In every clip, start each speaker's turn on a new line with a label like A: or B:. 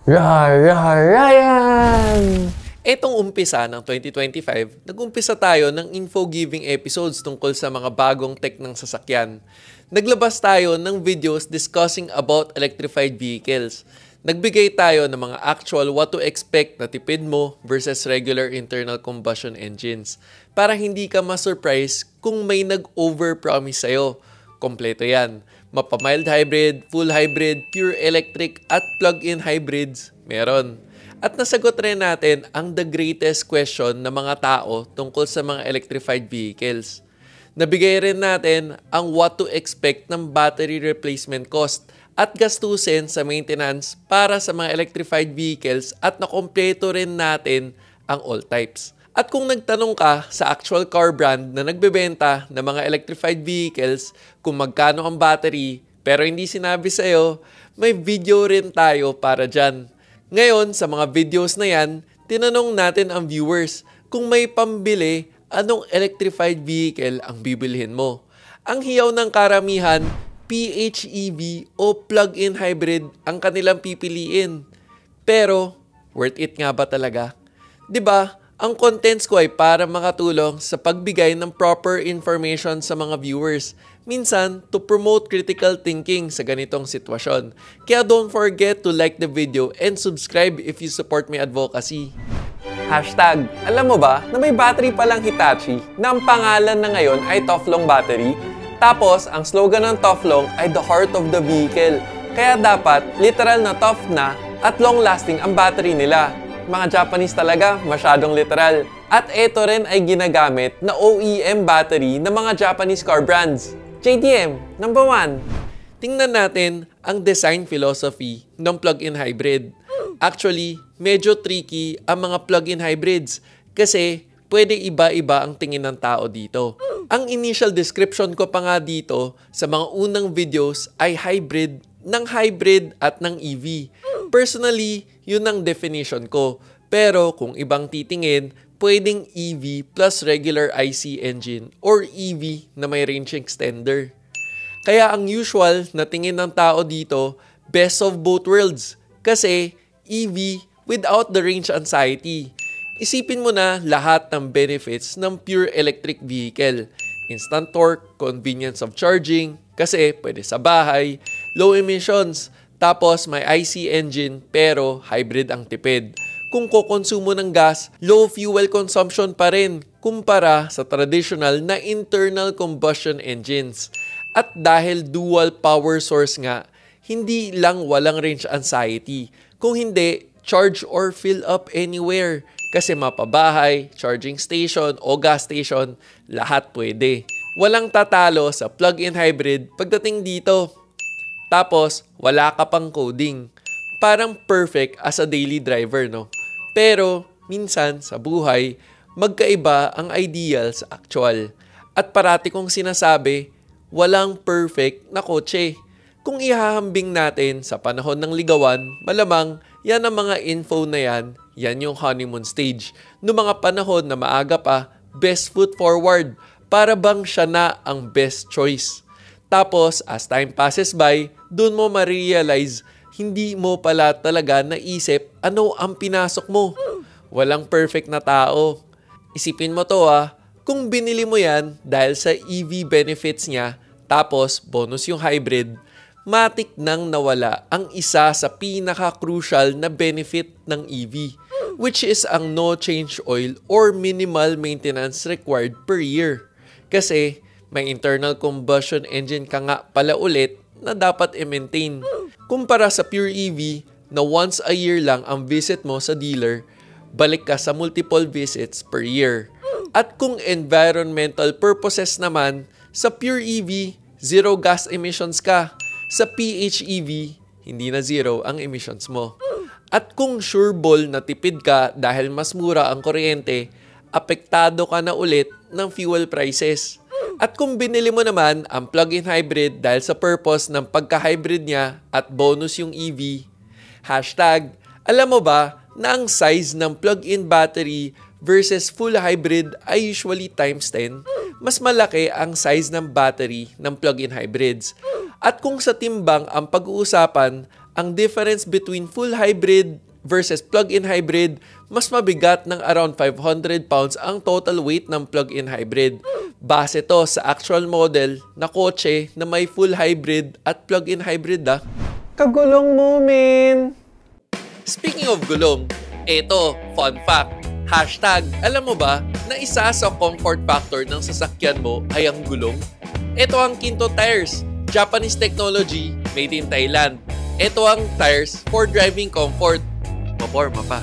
A: Ryan!
B: Etong umpisa ng 2025, nag-umpisa tayo ng info-giving episodes tungkol sa mga bagong tech ng sasakyan. Naglabas tayo ng videos discussing about electrified vehicles. Nagbigay tayo ng mga actual what to expect na tipid mo versus regular internal combustion engines para hindi ka ma-surprise kung may nag-overpromise sa'yo. Kompleto yan. Mapa-mild hybrid, full hybrid, pure electric at plug-in hybrids, meron. At nasagot rin natin ang the greatest question ng mga tao tungkol sa mga electrified vehicles. Nabigay rin natin ang what to expect ng battery replacement cost at gastusin sa maintenance para sa mga electrified vehicles at nakompleto rin natin ang all types. At kung nagtanong ka sa actual car brand na nagbebenta ng mga electrified vehicles kung magkano ang battery pero hindi sinabi sa'yo, may video rin tayo para dyan. Ngayon, sa mga videos na yan, tinanong natin ang viewers kung may pambili, anong electrified vehicle ang bibilhin mo. Ang hiyaw ng karamihan, PHEV o plug-in hybrid ang kanilang pipiliin. Pero, worth it nga ba talaga? 'Di ba? Ang contents ko ay para makatulong sa pagbigay ng proper information sa mga viewers. Minsan, to promote critical thinking sa ganitong sitwasyon. Kaya don't forget to like the video and subscribe if you support my advocacy. Hashtag, alam mo ba na may battery palang Hitachi na ang pangalan na ngayon ay Toflong Battery? Tapos, ang slogan ng Toflong ay the heart of the vehicle. Kaya dapat, literal na tough na at long-lasting ang battery nila. Mga Japanese talaga, masyadong literal. At ito rin ay ginagamit na OEM battery ng mga Japanese car brands. JDM, number 1. Tingnan natin ang design philosophy ng plug-in hybrid. Actually, medyo tricky ang mga plug-in hybrids kasi pwede iba-iba ang tingin ng tao dito. Ang initial description ko pa nga dito sa mga unang videos ay hybrid at ng EV. Personally, yun ang definition ko. Pero kung ibang titingin, pwedeng EV plus regular IC engine or EV na may range extender. Kaya ang usual na tingin ng tao dito, best of both worlds. Kasi EV without the range anxiety. Isipin mo na lahat ng benefits ng pure electric vehicle. Instant torque, convenience of charging, kasi pwede sa bahay, low emissions, tapos may IC engine pero hybrid ang tipid. Kung kukonsumo ng gas, low fuel consumption pa rin kumpara sa traditional na internal combustion engines. At dahil dual power source nga, hindi lang walang range anxiety. Kung hindi, charge or fill up anywhere. Kasi mapabahay, charging station o gas station, lahat pwede. Walang tatalo sa plug-in hybrid pagdating dito. Tapos, wala ka pang coding. Parang perfect as a daily driver, no? Pero, minsan, sa buhay, magkaiba ang ideal sa actual. At parati kong sinasabi, walang perfect na kotse. Kung ihahambing natin sa panahon ng ligawan, malamang yan ang mga info na yan yung honeymoon stage. Noong mga panahon na maaga pa, best foot forward, para bang siya na ang best choice. Tapos, as time passes by, doon mo ma-realize, hindi mo pala talaga naisip ano ang pinasok mo. Walang perfect na tao. Isipin mo to kung binili mo yan dahil sa EV benefits niya, tapos bonus yung hybrid, matik nang nawala ang isa sa pinaka-crucial na benefit ng EV, which is ang no change oil or minimal maintenance required per year. Kasi may internal combustion engine ka nga pala ulit na dapat i-maintain. Kumpara sa pure EV na once a year lang ang visit mo sa dealer, balik ka sa multiple visits per year. At kung environmental purposes naman, sa pure EV, zero gas emissions ka. Sa PHEV, hindi na zero ang emissions mo. At kung sureball na tipid ka dahil mas mura ang kuryente, apektado ka na ulit ng fuel prices. At kung binili mo naman ang plug-in hybrid dahil sa purpose ng pagka-hybrid niya at bonus yung EV, hashtag, alam mo ba na ang size ng plug-in battery versus full hybrid ay usually times 10? Mas malaki ang size ng battery ng plug-in hybrids. At kung sa timbang ang pag-uusapan, ang difference between full hybrid versus plug-in hybrid, mas mabigat ng around 500 pounds ang total weight ng plug-in hybrid. Base to sa actual model na kotse na may full hybrid at plug-in hybrid
A: Kagulong mo, men!
B: Speaking of gulong, eto, fun fact. Hashtag, alam mo ba na isa sa comfort factor ng sasakyan mo ay ang gulong? Ito ang Kinto Tires, Japanese technology, made in Thailand. Ito ang tires for driving comfort. Maporma pa.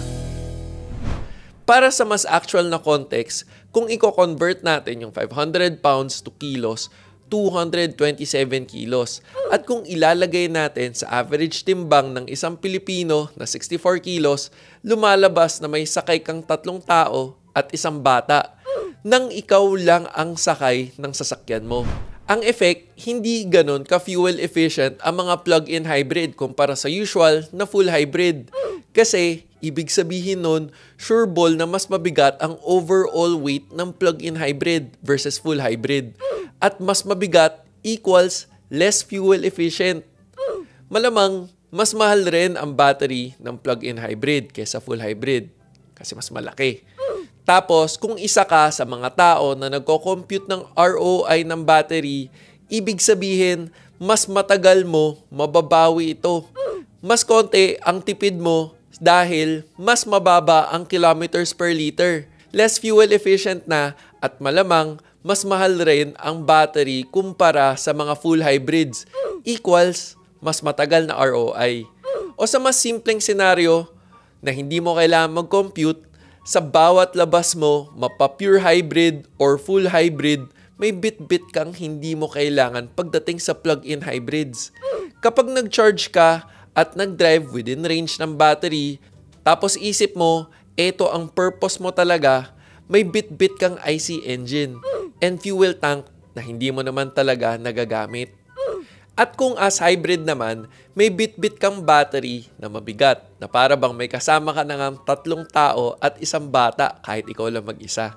B: Para sa mas actual na context, kung i-convert natin yung 500 pounds to kilos, 227 kilos. At kung ilalagay natin sa average timbang ng isang Pilipino na 64 kilos, lumalabas na may sakay kang 3 tao at isang bata nang ikaw lang ang sakay ng sasakyan mo. Ang effect, hindi ganun ka-fuel efficient ang mga plug-in hybrid kumpara sa usual na full hybrid. Kasi, ibig sabihin nun, sure ball na mas mabigat ang overall weight ng plug-in hybrid versus full hybrid. At mas mabigat equals less fuel efficient. Malamang, mas mahal rin ang battery ng plug-in hybrid kaysa full hybrid kasi mas malaki. Tapos, kung isa ka sa mga tao na nagko-compute ng ROI ng battery, ibig sabihin, mas matagal mo mababawi ito. Mas konti ang tipid mo dahil mas mababa ang kilometers per liter. Less fuel efficient na at malamang mas mahal rin ang battery kumpara sa mga full hybrids. Equals, mas matagal na ROI. O sa mas simpleng senaryo na hindi mo kailangan mag-compute, sa bawat labas mo, mapa-pure hybrid or full hybrid, may bit-bit kang hindi mo kailangan pagdating sa plug-in hybrids. Kapag nag-charge ka at nag-drive within range ng battery, tapos isip mo, eto ang purpose mo talaga, may bit-bit kang IC engine and fuel tank na hindi mo naman talaga nagagamit. At kung as hybrid naman, may bit-bit kang battery na mabigat na para bang may kasama ka na ng 3 tao at isang bata kahit ikaw lang mag-isa.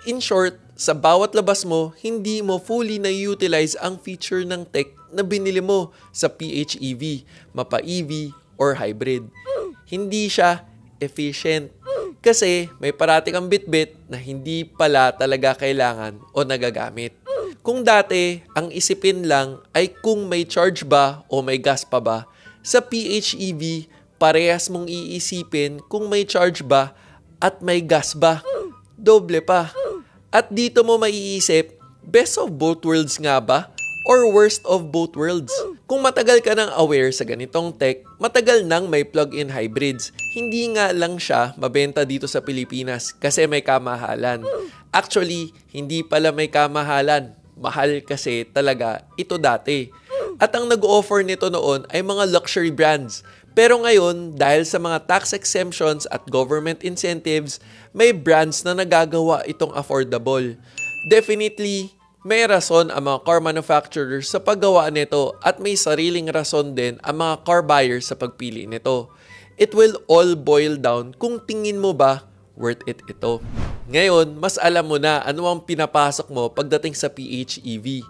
B: In short, sa bawat labas mo, hindi mo fully na-utilize ang feature ng tech na binili mo sa PHEV, mapa-EV, or hybrid. Hindi siya efficient kasi may parati kang bit-bit na hindi pala talaga kailangan o nagagamit. Kung dati, ang isipin lang ay kung may charge ba o may gas pa ba, sa PHEV, parehas mong iisipin kung may charge ba at may gas ba. Doble pa. At dito mo maiisip, best of both worlds nga ba? Or worst of both worlds? Kung matagal ka nang aware sa ganitong tech, matagal nang may plug-in hybrids. Hindi nga lang siya mabenta dito sa Pilipinas kasi may kamahalan. Actually, hindi pala may kamahalan. Mahal kasi talaga ito dati. At ang nag-offer nito noon ay mga luxury brands. Pero ngayon, dahil sa mga tax exemptions at government incentives, may brands na nagagawa itong affordable. Definitely, may rason ang mga car manufacturers sa paggawa nito at may sariling rason din ang mga car buyers sa pagpili nito. It will all boil down kung tingin mo ba worth it ito. Ngayon, mas alam mo na ano ang pinapasok mo pagdating sa PHEV.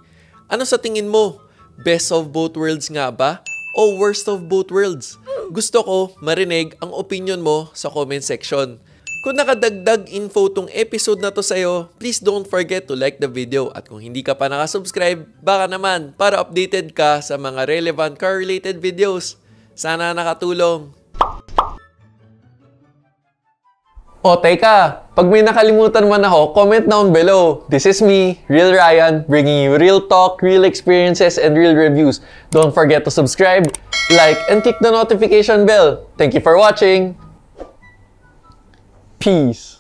B: Ano sa tingin mo? Best of both worlds nga ba? O worst of both worlds? Gusto ko marinig ang opinion mo sa comment section. Kung nakadagdag info tong episode na to sa'yo, please don't forget to like the video. At kung hindi ka pa nakasubscribe, baka naman para updated ka sa mga relevant car-related videos. Sana nakatulong.
A: O teka, pag may nakalimutan man ako, comment down below. This is me, Real Ryan, bringing you real talk, real experiences, and real reviews. Don't forget to subscribe, like, and click the notification bell. Thank you for watching. Peace.